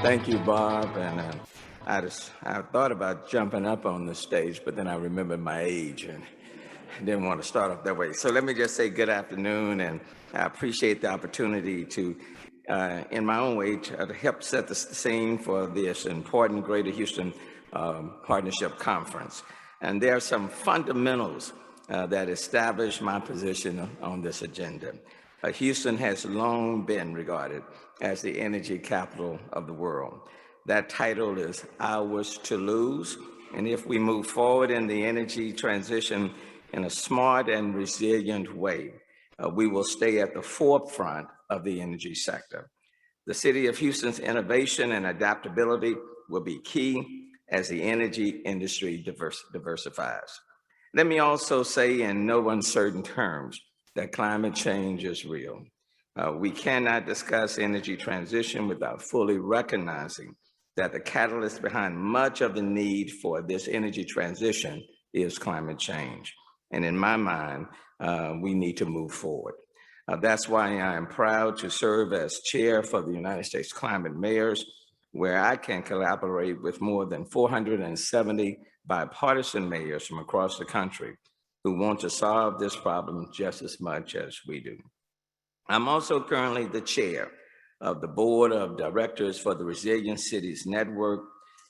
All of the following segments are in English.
Thank you, Bob. And I thought about jumping up on the stage, but then I remembered my age and didn't want to start off that way. So let me just say good afternoon, and I appreciate the opportunity to, in my own way, to help set the scene for this important Greater Houston Partnership Conference. And there are some fundamentals that establish my position on this agenda. Houston has long been regarded as the energy capital of the world. That title is ours to lose. And if we move forward in the energy transition in a smart and resilient way, we will stay at the forefront of the energy sector. The City of Houston's innovation and adaptability will be key as the energy industry diversifies. Let me also say in no uncertain terms that climate change is real. We cannot discuss energy transition without fully recognizing that the catalyst behind much of the need for this energy transition is climate change. And in my mind, we need to move forward. That's why I am proud to serve as chair for the United States Climate Mayors, where I can collaborate with more than 470 bipartisan mayors from across the country who want to solve this problem just as much as we do. I'm also currently the chair of the board of directors for the Resilient Cities Network,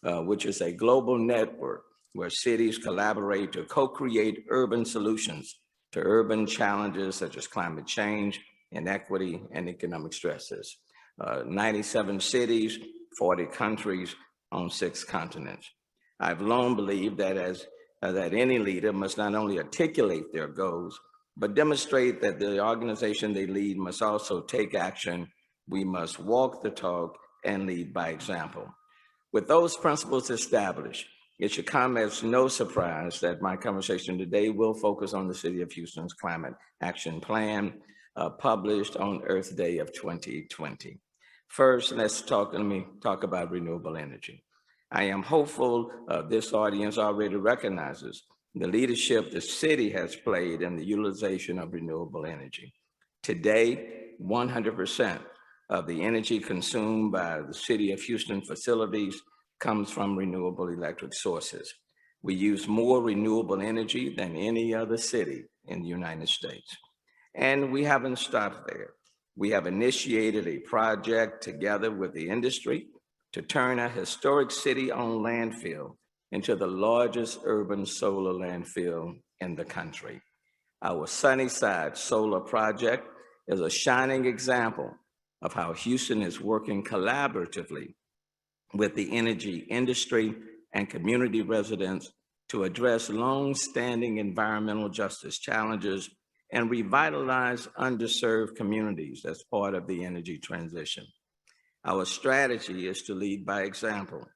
which is a global network where cities collaborate to co-create urban solutions to urban challenges such as climate change, inequity, and economic stresses. 97 cities, 40 countries on 6 continents. I've long believed that that any leader must not only articulate their goals, but demonstrate that the organization they lead must also take action. We must walk the talk and lead by example. With those principles established, it should come as no surprise that my conversation today will focus on the City of Houston's Climate Action Plan, published on Earth Day of 2020. First, let me talk about renewable energy. I am hopeful this audience already recognizes the leadership the city has played in the utilization of renewable energy. Today, 100% of the energy consumed by the City of Houston facilities comes from renewable electric sources. We use more renewable energy than any other city in the United States. And we haven't stopped there. We have initiated a project together with the industry to turn a historic city-owned landfill into the largest urban solar landfill in the country. Our Sunnyside Solar Project is a shining example of how Houston is working collaboratively with the energy industry and community residents to address long-standing environmental justice challenges and revitalize underserved communities as part of the energy transition. Our strategy is to lead by example,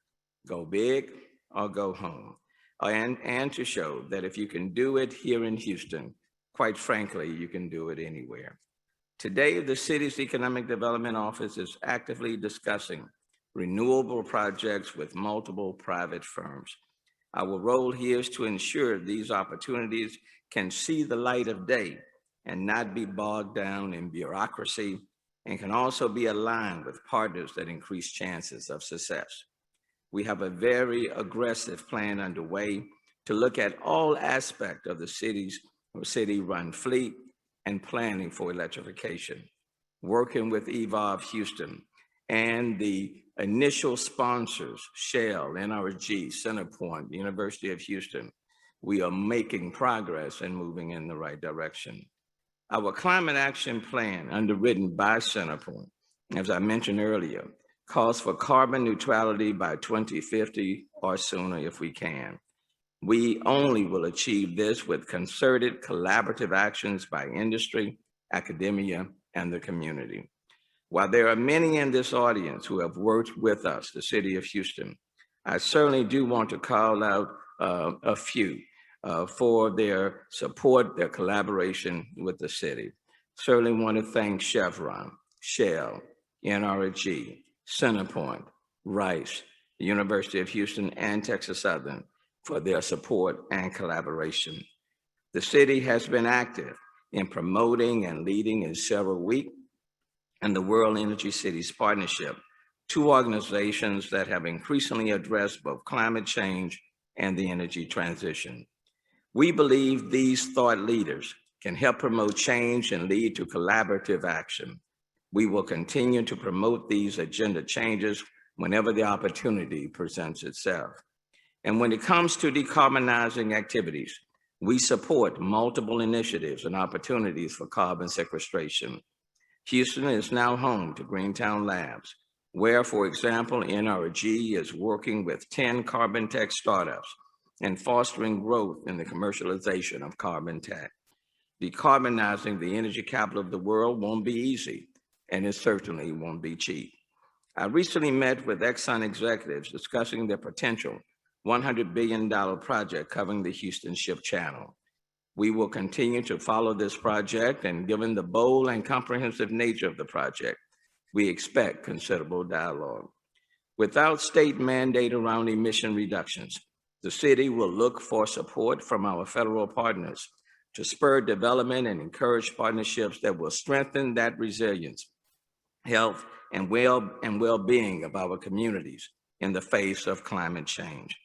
go big or go home, and to show that if you can do it here in Houston, quite frankly, you can do it anywhere. Today, the city's Economic Development Office is actively discussing renewable projects with multiple private firms. Our role here is to ensure these opportunities can see the light of day and not be bogged down in bureaucracy, and can also be aligned with partners that increase chances of success. We have a very aggressive plan underway to look at all aspects of the city-run fleet and planning for electrification. Working with Evolve Houston and the initial sponsors, Shell, NRG, CenterPoint, the University of Houston, we are making progress and moving in the right direction. Our climate action plan, underwritten by CenterPoint, as I mentioned earlier, calls for carbon neutrality by 2050 or sooner if we can. We only will achieve this with concerted collaborative actions by industry, academia, and the community. While there are many in this audience who have worked with us, the City of Houston, I certainly do want to call out a few for their support, their collaboration with the city. Certainly want to thank Chevron, Shell, NRG, CenterPoint, Rice, the University of Houston, and Texas Southern for their support and collaboration. The city has been active in promoting and leading in several weeks and the World Energy Cities Partnership two organizations that have increasingly addressed both climate change and the energy transition. We believe these thought leaders can help promote change and lead to collaborative action. We will continue to promote these agenda changes whenever the opportunity presents itself. And when it comes to decarbonizing activities, we support multiple initiatives and opportunities for carbon sequestration. Houston is now home to Greentown Labs, where, for example, NRG is working with 10 carbon tech startups and fostering growth in the commercialization of carbon tech. Decarbonizing the energy capital of the world won't be easy, and it certainly won't be cheap. I recently met with Exxon executives discussing their potential $100 billion project covering the Houston Ship Channel. We will continue to follow this project, and given the bold and comprehensive nature of the project, we expect considerable dialogue. Without state mandate around emission reductions, the city will look for support from our federal partners to spur development and encourage partnerships that will strengthen that resilience, health, and well-being of our communities in the face of climate change.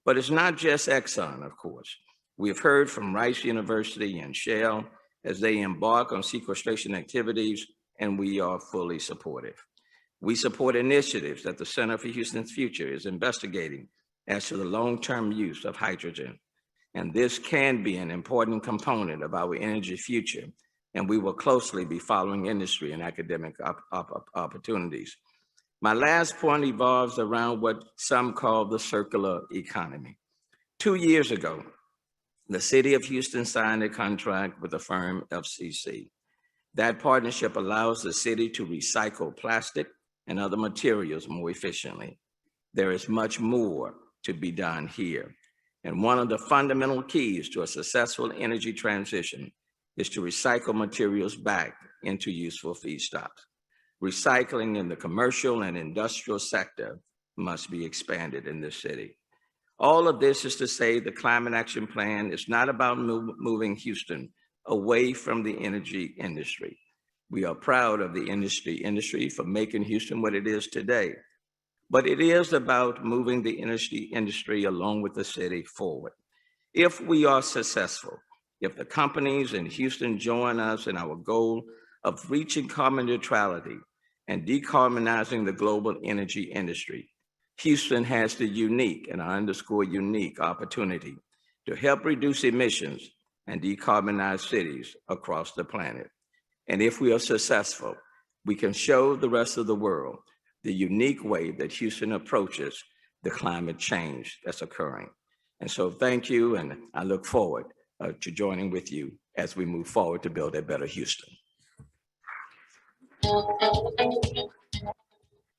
But it's not just Exxon, of course. We've heard from Rice University and Shell as they embark on sequestration activities, and we are fully supportive. We support initiatives that the Center for Houston's Future is investigating as to the long-term use of hydrogen. And this can be an important component of our energy future, and we will closely be following industry and academic opportunities. My last point evolves around what some call the circular economy. 2 years ago, the city of Houston signed a contract with the firm FCC. That partnership allows the city to recycle plastic and other materials more efficiently. There is much more to be done here. And one of the fundamental keys to a successful energy transition is to recycle materials back into useful feedstocks. Recycling in the commercial and industrial sector must be expanded in this city. All of this is to say the Climate Action Plan is not about moving Houston away from the energy industry. We are proud of the industry for making Houston what it is today. But it is about moving the energy industry along with the city forward. If we are successful, if the companies in Houston join us in our goal of reaching carbon neutrality and decarbonizing the global energy industry, Houston has the unique, and I underscore unique, opportunity to help reduce emissions and decarbonize cities across the planet. And if we are successful, we can show the rest of the world the unique way that Houston approaches the climate change that's occurring. And so thank you, and I look forward to joining with you as we move forward to build a better Houston.